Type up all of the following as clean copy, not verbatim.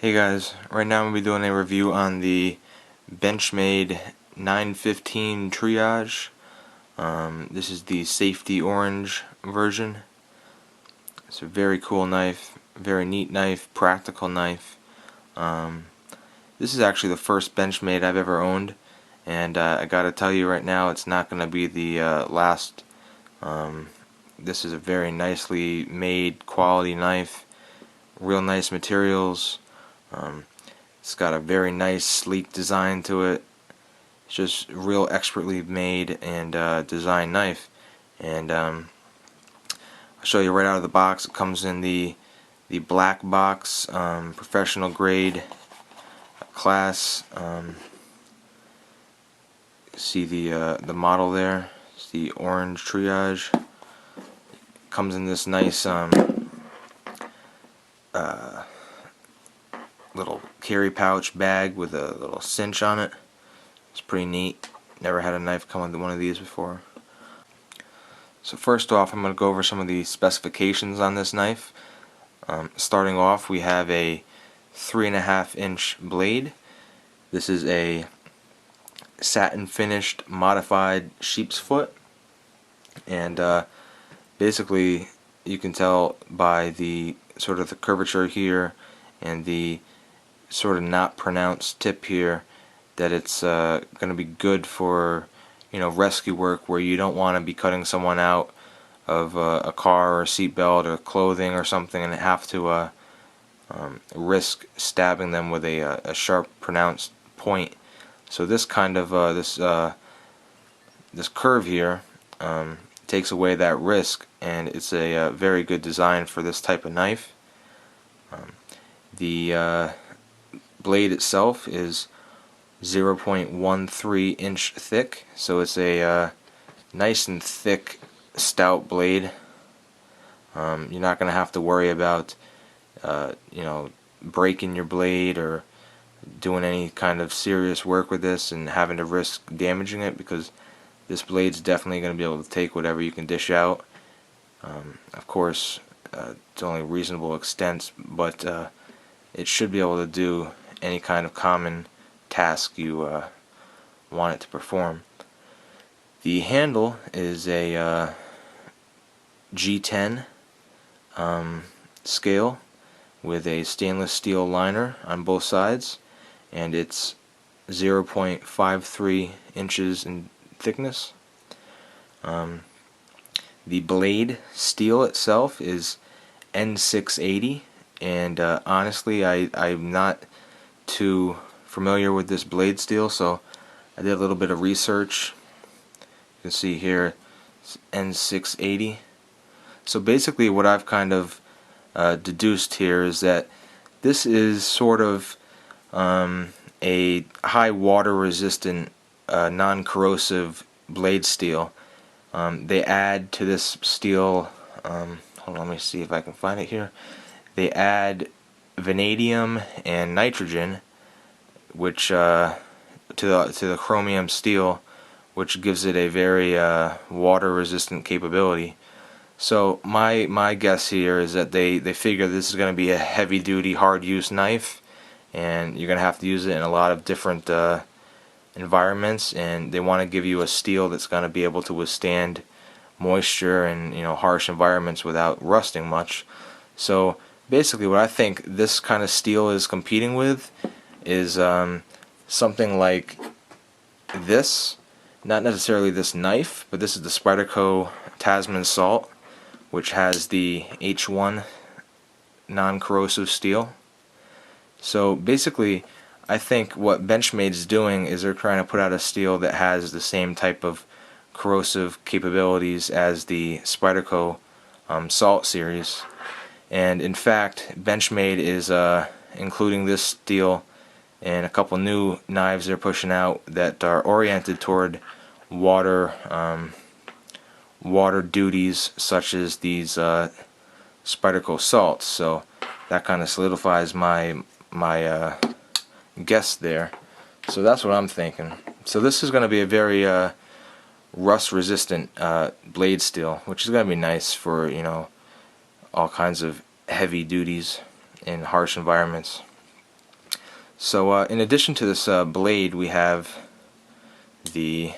Hey guys, right now I'm going to be doing a review on the Benchmade 915 Triage. This is the safety orange version. It's a very cool knife, very neat knife, practical knife. This is actually the first Benchmade I've ever owned, and I gotta tell you right now, it's not going to be the last. This is a very nicely made quality knife, real nice materials. It's got a very nice sleek design to it. It's just real expertly made and designed knife. And I'll show you right out of the box. It comes in the black box, professional grade class. See the model there. It's the orange Triage. It comes in this nice little carry pouch bag with a little cinch on it. It's pretty neat. Never had a knife come with one of these before. So first off, I'm going to go over some of the specifications on this knife. Starting off, we have a 3.5-inch blade. This is a satin finished modified sheep's foot, and basically you can tell by the sort of the curvature here and the sort of not pronounced tip here that it's going to be good for, you know, rescue work where you don't want to be cutting someone out of a car or a seat belt or clothing or something and have to risk stabbing them with a sharp pronounced point. So this kind of this curve here takes away that risk, and it's a very good design for this type of knife. The blade itself is 0.13 inch thick, so it's a nice and thick, stout blade. You're not going to have to worry about you know, breaking your blade or doing any kind of serious work with this and having to risk damaging it, because this blade's definitely going to be able to take whatever you can dish out. Of course, to only reasonable extent, but it should be able to do any kind of common task you want it to perform. The handle is a G10 scale with a stainless steel liner on both sides, and it's 0.53 inches in thickness. The blade steel itself is N680, and honestly I'm not too familiar with this blade steel, so I did a little bit of research. You can see here it's N680. So basically what I've kind of deduced here is that this is sort of a high water resistant non-corrosive blade steel. They add to this steel, hold on, let me see if I can find it here. They add vanadium and nitrogen, which to the chromium steel, which gives it a very water resistant capability. So my guess here is that they figure this is going to be a heavy duty, hard use knife, and you're going to have to use it in a lot of different environments, and they want to give you a steel that's going to be able to withstand moisture and, you know, harsh environments without rusting much. So basically what I think this kind of steel is competing with is something like this. Not necessarily this knife, but this is the Spyderco Tasman Salt, which has the H1 non-corrosive steel. So basically I think what Benchmade's doing is they're trying to put out a steel that has the same type of corrosive capabilities as the Spyderco Salt series. And in fact, Benchmade is including this steel in a couple new knives they're pushing out that are oriented toward water duties, such as these Spyderco salts. So that kind of solidifies my guess there. So that's what I'm thinking. So this is going to be a very rust resistant blade steel, which is going to be nice for, you know, all kinds of heavy duties in harsh environments. So in addition to this blade, we have the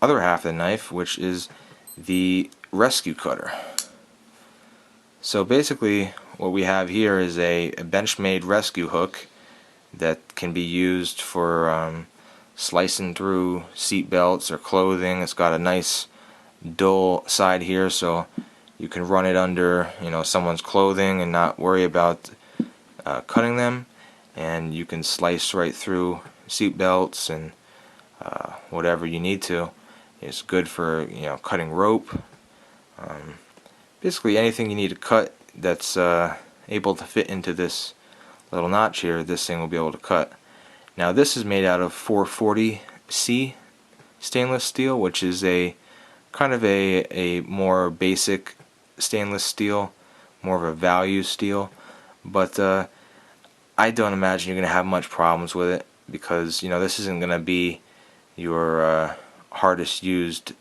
other half of the knife, which is the rescue cutter. So basically what we have here is a Benchmade rescue hook that can be used for slicing through seat belts or clothing. It's got a nice dull side here, so you can run it under, you know, someone's clothing and not worry about cutting them, and you can slice right through seat belts and whatever you need to. It's good for, you know, cutting rope. Basically anything you need to cut that's able to fit into this little notch here, this thing will be able to cut. Now this is made out of 440C stainless steel, which is a kind of a more basic stainless steel, more of a value steel, but I don't imagine you're going to have much problems with it, because, you know, this isn't going to be your hardest used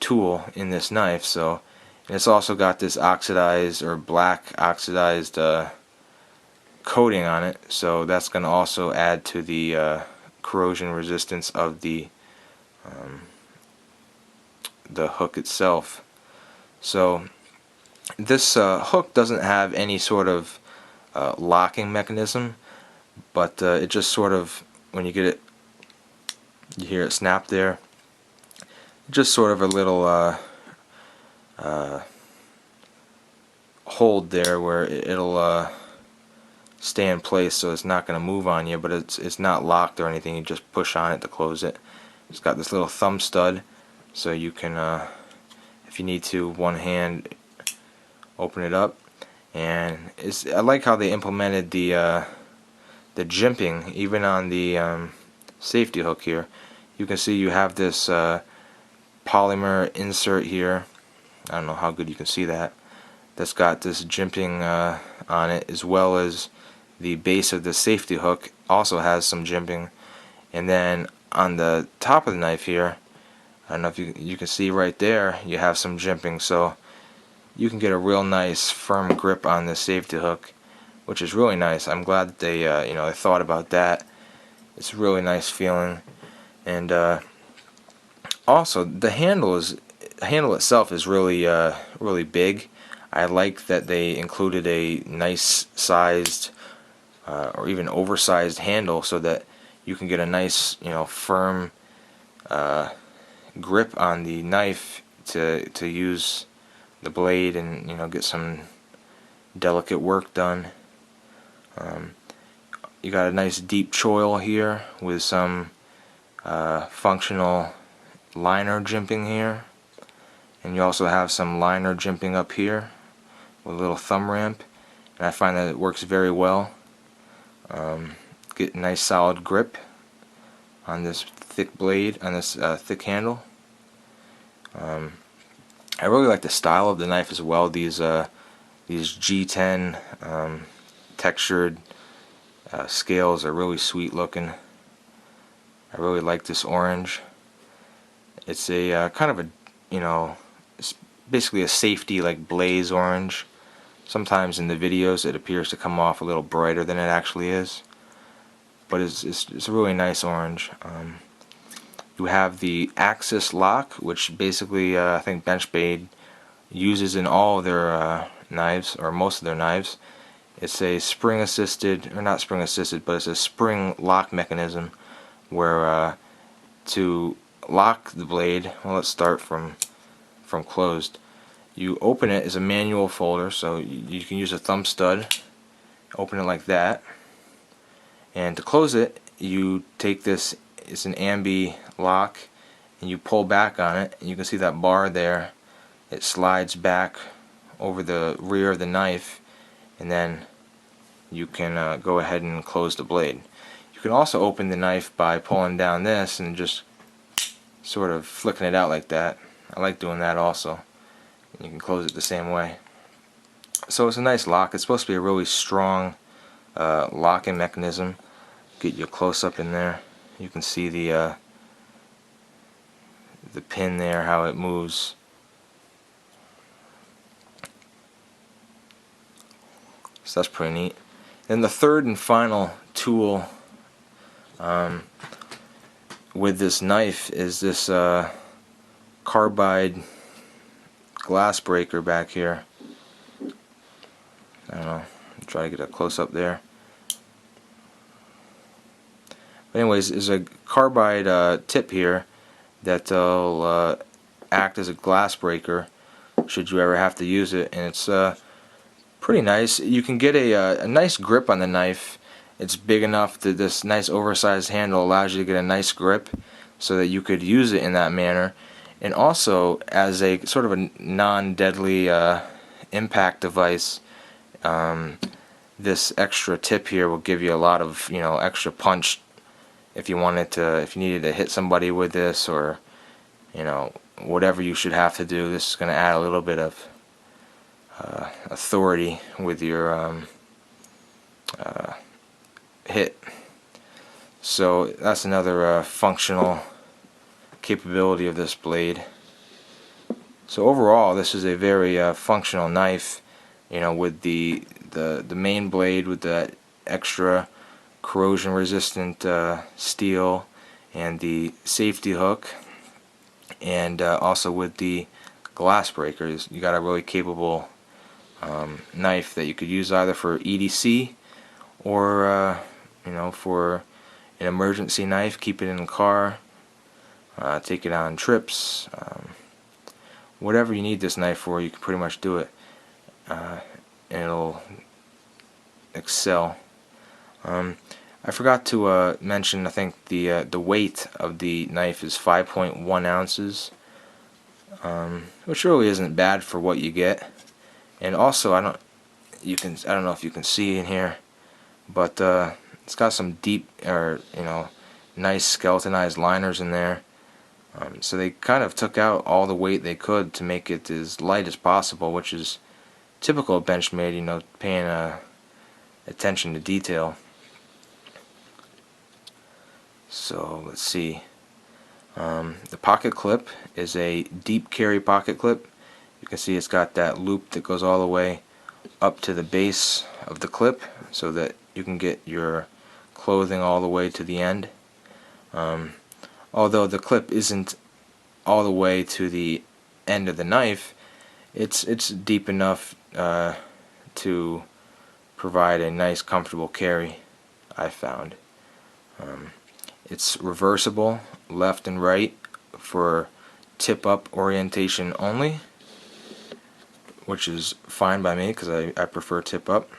tool in this knife. So, and it's also got this oxidized or black oxidized coating on it, so that's going to also add to the corrosion resistance of the hook itself. So this hook doesn't have any sort of locking mechanism, but it just sort of, when you get it, you hear it snap there. Just sort of a little hold there where it'll stay in place, so it's not going to move on you, but it's not locked or anything. You just push on it to close it. It's got this little thumb stud, so you can, if you need to, one hand open it up. And I like how they implemented the jimping even on the safety hook here. You can see you have this polymer insert here. I don't know how good you can see that. That's got this jimping on it, as well as the base of the safety hook also has some jimping. And then on the top of the knife here, I don't know if you can see right there, you have some jimping, so you can get a real nice firm grip on the safety hook, which is really nice. I'm glad that they you know, they thought about that. It's a really nice feeling. And also the handle itself is really really big. I like that they included a nice sized or even oversized handle, so that you can get a nice, you know, firm grip on the knife to use the blade and, you know, get some delicate work done. You got a nice deep choil here with some functional liner jimping here, and you also have some liner jimping up here with a little thumb ramp, and I find that it works very well. Get a nice solid grip on this thick blade, on this thick handle. I really like the style of the knife as well. These G10 textured scales are really sweet looking. I really like this orange. It's a kind of a, you know, it's basically a safety like blaze orange. Sometimes in the videos it appears to come off a little brighter than it actually is, but it's a really nice orange. You have the axis lock, which basically I think Benchmade uses in all of their knives, or most of their knives. It's a spring assisted, or not spring assisted, but it's a spring lock mechanism where to lock the blade, well, let's start from closed. You open it as a manual folder, so you can use a thumb stud, open it like that, and to close it you take this, it's an ambi lock, and you pull back on it, and you can see that bar there, it slides back over the rear of the knife, and then you can go ahead and close the blade. You can also open the knife by pulling down this and just sort of flicking it out like that. I like doing that also. You can close it the same way. So it's a nice lock. It's supposed to be a really strong locking mechanism. Get you a close up in there. You can see the pin there, how it moves. So that's pretty neat. And the third and final tool with this knife is this carbide glass breaker back here. I don't know, try to get a close up there. But anyways, there's a carbide tip here that'll act as a glass breaker should you ever have to use it, and it's pretty nice. You can get a nice grip on the knife. It's big enough that this nice oversized handle allows you to get a nice grip so that you could use it in that manner. And also, as a sort of a non-deadly impact device, this extra tip here will give you a lot of, you know, extra punch if you wanted to, if you needed to hit somebody with this, or, you know, whatever you should have to do. This is going to add a little bit of authority with your hit. So that's another functional capability of this blade. So overall, this is a very functional knife, you know, with the main blade with the extra corrosion resistant steel and the safety hook, and also with the glass breakers. You got a really capable knife that you could use either for EDC or you know, for an emergency knife. Keep it in the car, take it on trips, whatever you need this knife for, you can pretty much do it, and it'll excel. I forgot to mention, I think the weight of the knife is 5.1 ounces, which really isn't bad for what you get. And also, I don't know if you can see in here, but it's got some deep, or you know, nice skeletonized liners in there. So they kind of took out all the weight they could to make it as light as possible, which is typical of Benchmade, you know, paying attention to detail. So let's see. The pocket clip is a deep carry pocket clip. You can see it's got that loop that goes all the way up to the base of the clip, so that you can get your clothing all the way to the end. Although the clip isn't all the way to the end of the knife, it's deep enough to provide a nice, comfortable carry, I found. It's reversible left and right for tip-up orientation only, which is fine by me because I prefer tip-up.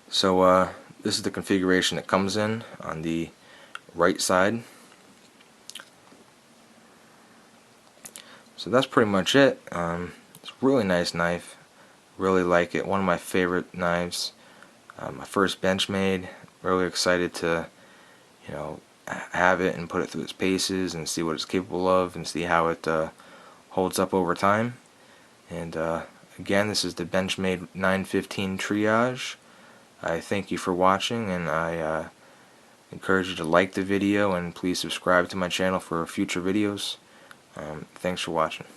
So this is the configuration it comes in on the right side. So that's pretty much it. It's a really nice knife. Really like it. One of my favorite knives. My first Benchmade. Really excited to, you know, have it and put it through its paces and see what it's capable of and see how it holds up over time. And again, this is the Benchmade 915 Triage. I thank you for watching, and I encourage you to like the video and please subscribe to my channel for future videos. Thanks for watching.